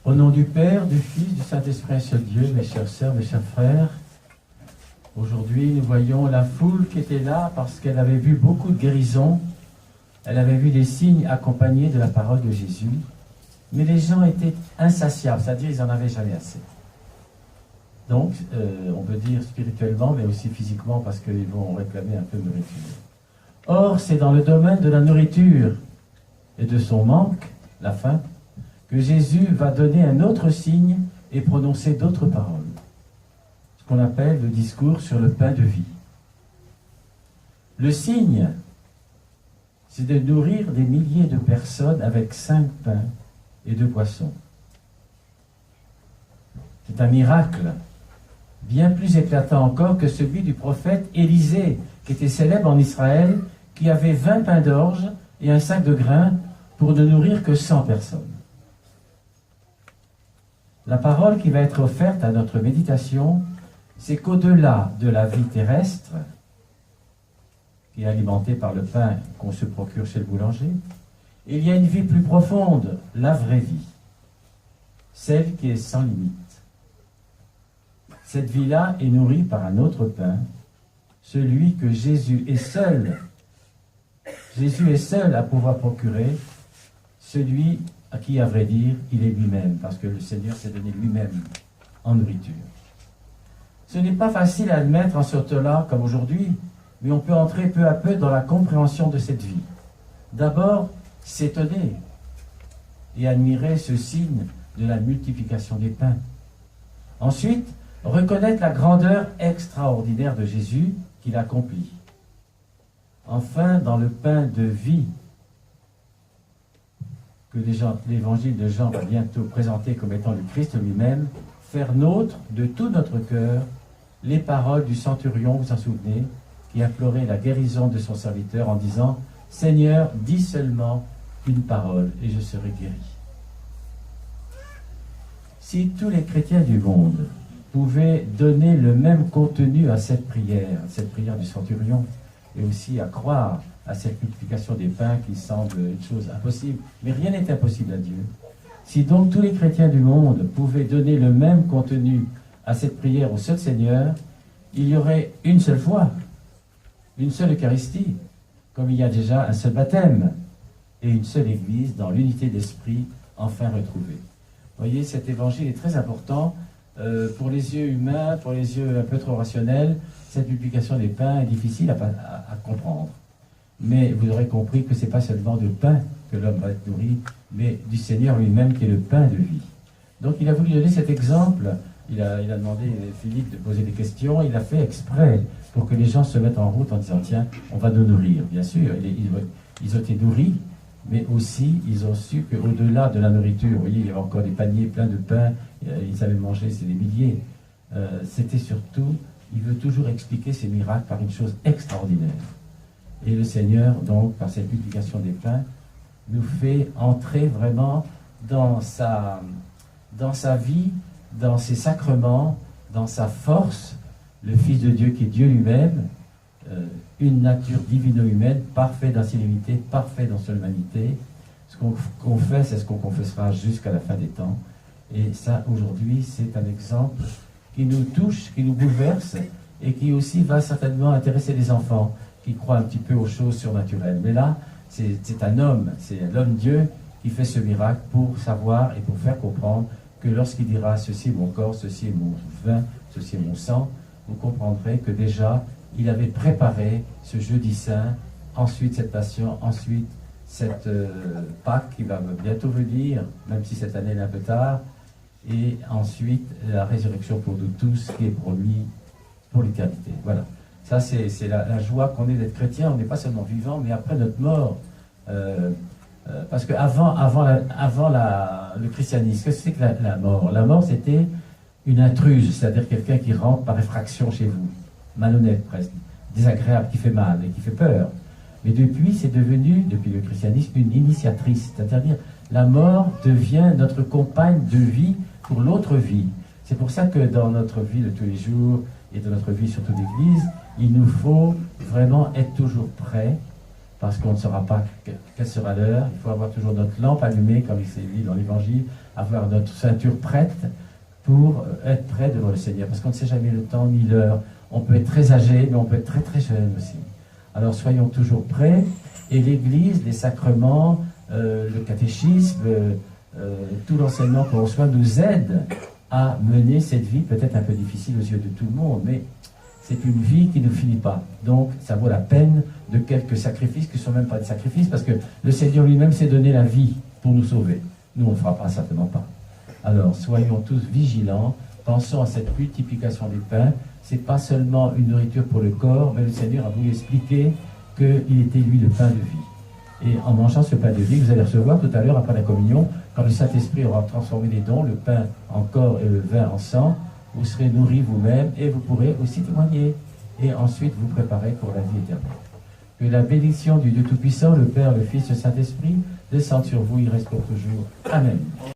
Au nom du Père, du Fils, du Saint-Esprit, un seul Dieu, mes chères sœurs, mes chers frères, aujourd'hui nous voyons la foule qui était là parce qu'elle avait vu beaucoup de guérisons, elle avait vu des signes accompagnés de la parole de Jésus, mais les gens étaient insatiables, c'est-à-dire ils n'en avaient jamais assez. Donc, on peut dire spirituellement, mais aussi physiquement, parce qu'ils vont réclamer un peu de nourriture. Or, c'est dans le domaine de la nourriture et de son manque, la faim, que Jésus va donner un autre signe et prononcer d'autres paroles. Ce qu'on appelle le discours sur le pain de vie. Le signe, c'est de nourrir des milliers de personnes avec 5 pains et 2 poissons. C'est un miracle, bien plus éclatant encore que celui du prophète Élisée, qui était célèbre en Israël, qui avait 20 pains d'orge et un sac de grains pour ne nourrir que 100 personnes. La parole qui va être offerte à notre méditation, c'est qu'au-delà de la vie terrestre, qui est alimentée par le pain qu'on se procure chez le boulanger, il y a une vie plus profonde, la vraie vie, celle qui est sans limite. Cette vie-là est nourrie par un autre pain, celui que Jésus est seul à pouvoir procurer, celui à qui, à vrai dire, il est lui-même, parce que le Seigneur s'est donné lui-même en nourriture. Ce n'est pas facile à admettre en ce temps-là, comme aujourd'hui, mais on peut entrer peu à peu dans la compréhension de cette vie. D'abord, s'étonner et admirer ce signe de la multiplication des pains. Ensuite, reconnaître la grandeur extraordinaire de Jésus qu'il accomplit. Enfin, dans le pain de vie, que l'évangile de Jean va bientôt présenter comme étant le Christ lui-même, faire nôtre de tout notre cœur les paroles du centurion, vous vous en souvenez, qui implorait la guérison de son serviteur en disant « Seigneur, dis seulement une parole et je serai guéri. » Si tous les chrétiens du monde pouvaient donner le même contenu à cette prière du centurion, et aussi à croire à cette multiplication des pains qui semble une chose impossible, mais rien n'est impossible à Dieu. Si donc tous les chrétiens du monde pouvaient donner le même contenu à cette prière au seul Seigneur, il y aurait une seule foi, une seule Eucharistie, comme il y a déjà un seul baptême, et une seule Église dans l'unité d'esprit enfin retrouvée. Vous voyez, cet évangile est très important pour les yeux humains, pour les yeux un peu trop rationnels. Cette multiplication des pains est difficile à comprendre. Mais vous aurez compris que ce n'est pas seulement de pain que l'homme va être nourri, mais du Seigneur lui-même qui est le pain de vie. Donc il a voulu donner cet exemple. Il a demandé à Philippe de poser des questions. Il a fait exprès pour que les gens se mettent en route en disant « Tiens, on va nous nourrir ». Bien sûr, ils ont été nourris, mais aussi ils ont su qu'au-delà de la nourriture, vous voyez, il y avait encore des paniers pleins de pain, ils avaient mangé, c'est des milliers. C'était surtout, il veut toujours expliquer ces miracles par une chose extraordinaire. Et le Seigneur, donc, par cette multiplication des pains, nous fait entrer vraiment dans sa vie, dans ses sacrements, dans sa force, le Fils de Dieu qui est Dieu lui-même, une nature divino-humaine, parfait dans ses limités, parfait dans son humanité. Ce qu'on confesse, c'est ce qu'on confessera jusqu'à la fin des temps. Et ça, aujourd'hui, c'est un exemple qui nous touche, qui nous bouleverse, et qui aussi va certainement intéresser les enfants, qui croient un petit peu aux choses surnaturelles. Mais là, c'est un homme, c'est l'homme-dieu qui fait ce miracle pour savoir et pour faire comprendre que lorsqu'il dira « ceci est mon corps, ceci est mon vin, ceci est mon sang », vous comprendrez que déjà, il avait préparé ce jeudi saint, ensuite cette passion, ensuite cette Pâques qui va bientôt venir, même si cette année est un peu tard, et ensuite la résurrection pour nous tous, qui est pour lui, pour l'éternité. Voilà. Ça, c'est la joie qu'on est d'être chrétien. On n'est pas seulement vivant, mais après notre mort. Parce qu'avant le christianisme, qu'est-ce que c'est que la mort? La mort, c'était une intruse, c'est-à-dire quelqu'un qui rentre par effraction chez vous, malhonnête presque, désagréable, qui fait mal et qui fait peur. Mais c'est devenu, depuis le christianisme, une initiatrice, c'est-à-dire la mort devient notre compagne de vie pour l'autre vie. C'est pour ça que dans notre vie de tous les jours, et de notre vie surtout d'Église, il nous faut vraiment être toujours prêts parce qu'on ne saura pas quelle sera l'heure. Il faut avoir toujours notre lampe allumée, comme il s'est dit dans l'Évangile, avoir notre ceinture prête pour être prêt devant le Seigneur, parce qu'on ne sait jamais le temps ni l'heure. On peut être très âgé, mais on peut être très très jeune aussi. Alors soyons toujours prêts, et l'Église, les sacrements, le catéchisme, tout l'enseignement qu'on reçoit nous aide à mener cette vie peut-être un peu difficile aux yeux de tout le monde, mais c'est une vie qui ne finit pas. Donc ça vaut la peine de quelques sacrifices qui ne sont même pas des sacrifices, parce que le Seigneur lui-même s'est donné la vie pour nous sauver. Nous, on ne le fera pas, certainement pas. Alors soyons tous vigilants, pensons à cette multiplication des pains. Ce n'est pas seulement une nourriture pour le corps, mais le Seigneur a voulu expliquer qu'il était lui le pain de vie. Et en mangeant ce pain de vie, vous allez recevoir tout à l'heure après la communion, quand le Saint-Esprit aura transformé les dons, le pain en corps et le vin en sang, vous serez nourris vous-même et vous pourrez aussi témoigner. Et ensuite vous préparer pour la vie éternelle. Que la bénédiction du Dieu Tout-Puissant, le Père, le Fils et le Saint-Esprit, descende sur vous, il reste pour toujours. Amen.